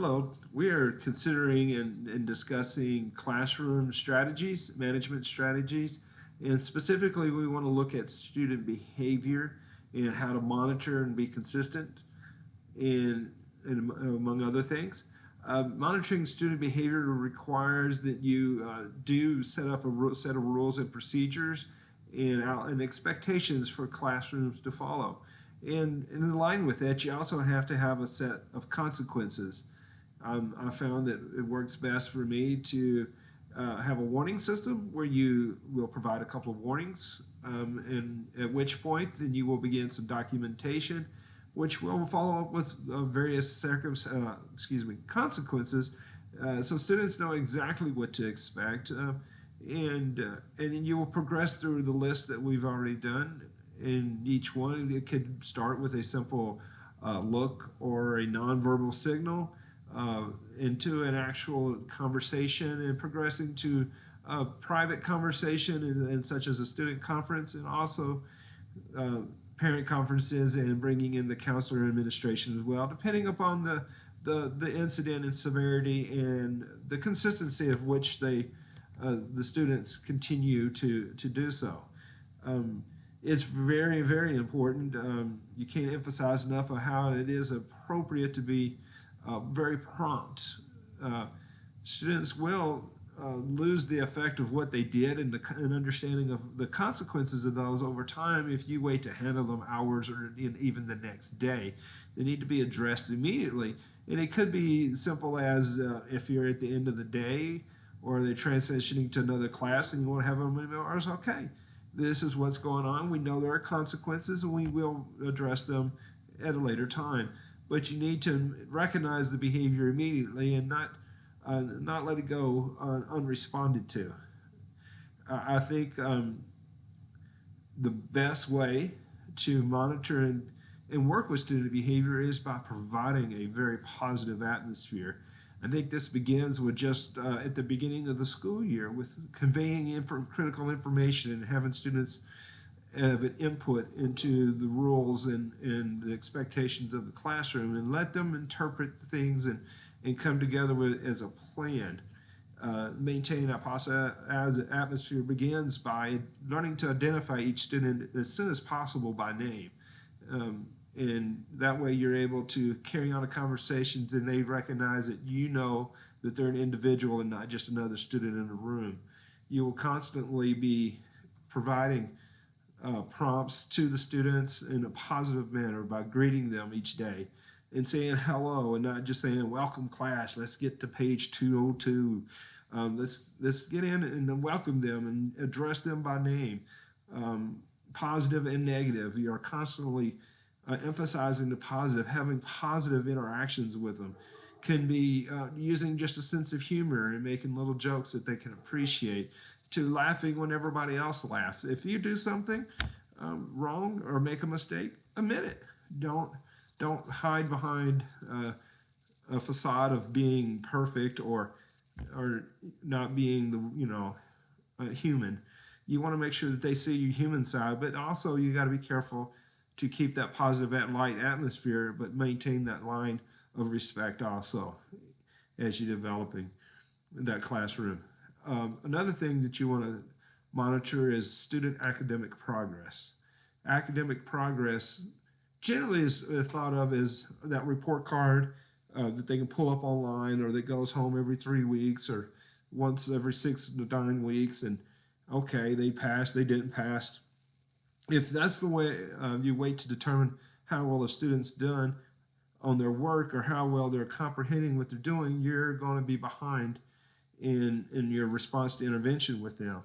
Hello, we are considering and discussing classroom strategies, management strategies, and specifically we want to look at student behavior and how to monitor and be consistent in among other things. Monitoring student behavior requires that you do set up a set of rules and procedures and expectations for classrooms to follow. And in line with that, you also have to have a set of consequences. I found that it works best for me to have a warning system where you will provide a couple of warnings, and at which point then you will begin some documentation, which will follow up with various consequences, so students know exactly what to expect, and you will progress through the list that we've already done. In each one, it could start with a simple look or a nonverbal signal uh, into an actual conversation and progressing to a private conversation and such as a student conference and also uh, parent conferences and bringing in the counselor administration as well, depending upon the incident and severity and the consistency of which the students continue to do so. Um, it's very, very important. You can't emphasize enough of how it is appropriate to be very prompt. Uh, Students will lose the effect of what they did and an understanding of the consequences of those over time if you wait to handle them hours or even the next day. They need to be addressed immediately. And it could be simple as if you're at the end of the day or they're transitioning to another class and you want to have them in hours, okay, this is what's going on. We know there are consequences and we will address them at a later time. But you need to recognize the behavior immediately and not let it go unresponded to. I think the best way to monitor and work with student behavior is by providing a very positive atmosphere. I think this begins with just at the beginning of the school year with conveying critical information and having students have an input into the rules and the expectations of the classroom and let them interpret things and come together as a plan. Maintaining that positive atmosphere begins by learning to identify each student as soon as possible by name. And that way you're able to carry on a conversation and they recognize that you know that they're an individual and not just another student in a room. You will constantly be providing prompts to the students in a positive manner by greeting them each day and saying hello and not just saying welcome class, let's get to page 202. Let's get in and welcome them and address them by name, positive and negative. You are constantly emphasizing the positive, having positive interactions with them. Can be using just a sense of humor and making little jokes that they can appreciate, to laughing when everybody else laughs. If you do something wrong or make a mistake, admit it. Don't hide behind a facade of being perfect or not being human. You want to make sure that they see your human side, but also you got to be careful to keep that positive and light atmosphere, but maintain that line of respect also as you're developing that classroom. Another thing that you want to monitor is student academic progress. Academic progress generally is thought of as that report card that they can pull up online or that goes home every 3 weeks or once every 6 to 9 weeks and okay, they passed, they didn't pass. If that's the way you wait to determine how well a student's done on their work or how well they're comprehending what they're doing, you're going to be behind in your response to intervention with them.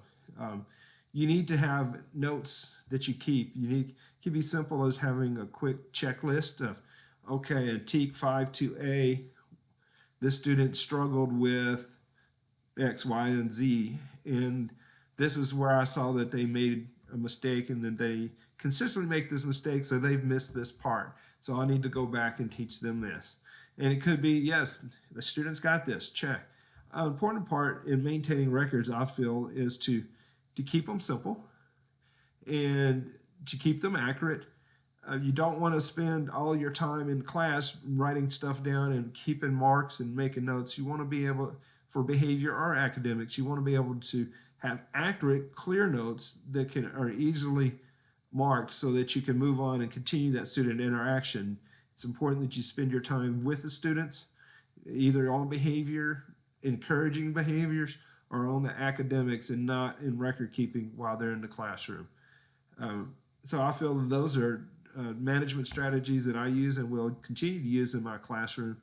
You need to have notes that you keep. It can be simple as having a quick checklist of, okay, in TEK 5-2A, this student struggled with X, Y, and Z, and this is where I saw that they made a mistake and that they consistently make this mistake, so they've missed this part. So I need to go back and teach them this. And it could be, yes, the students got this, check. An important part in maintaining records, I feel, is to keep them simple and to keep them accurate. You don't want to spend all your time in class writing stuff down and keeping marks and making notes. You want to be able, for behavior or academics, you want to be able to have accurate, clear notes that are easily marked so that you can move on and continue that student interaction. It's important that you spend your time with the students, either on behavior, encouraging behaviors, or on the academics, and not in record keeping while they're in the classroom. So I feel that those are management strategies that I use and will continue to use in my classroom.